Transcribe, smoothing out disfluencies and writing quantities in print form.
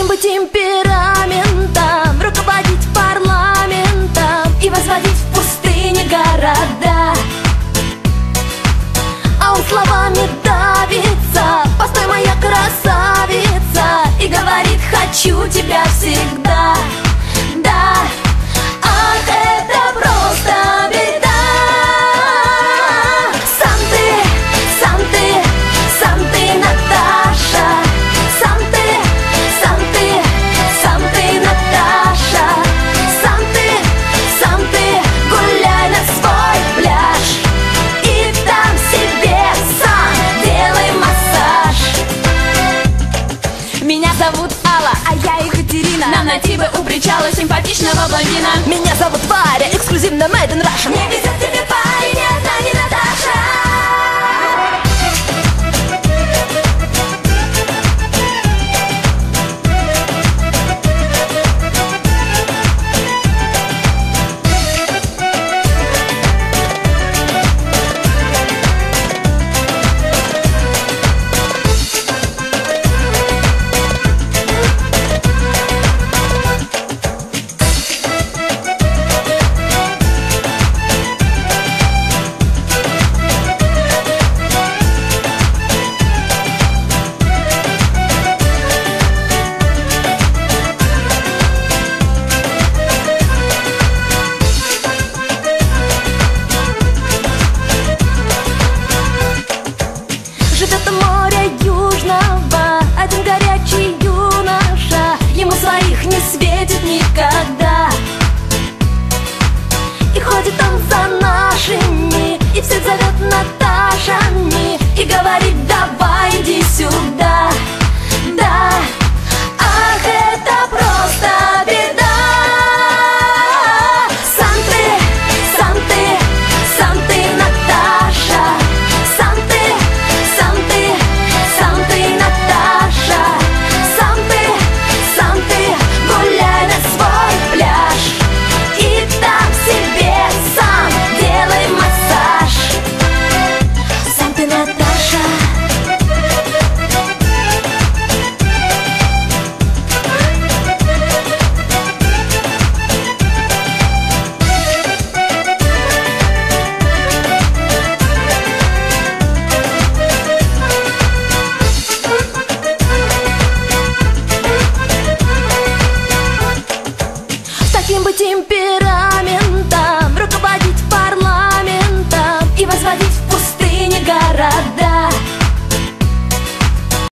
Каким бы темпераментом руководить парламентом и возводить в пустыне города? А он словами давится: постой, моя красавица, и говорит: хочу тебя всегда. Да, ах, это просто беда. Сам ты, Наташа. Сам ты, Наташа. Сам ты, гуляй на свой пляж и там себе сам делай массаж. Меня зовут Алла, а я Екатерина. Нам найти бы у причала симпатичного блондина. Меня зовут Варя, эксклюзивно made in Russia. Мне везет тебе пара.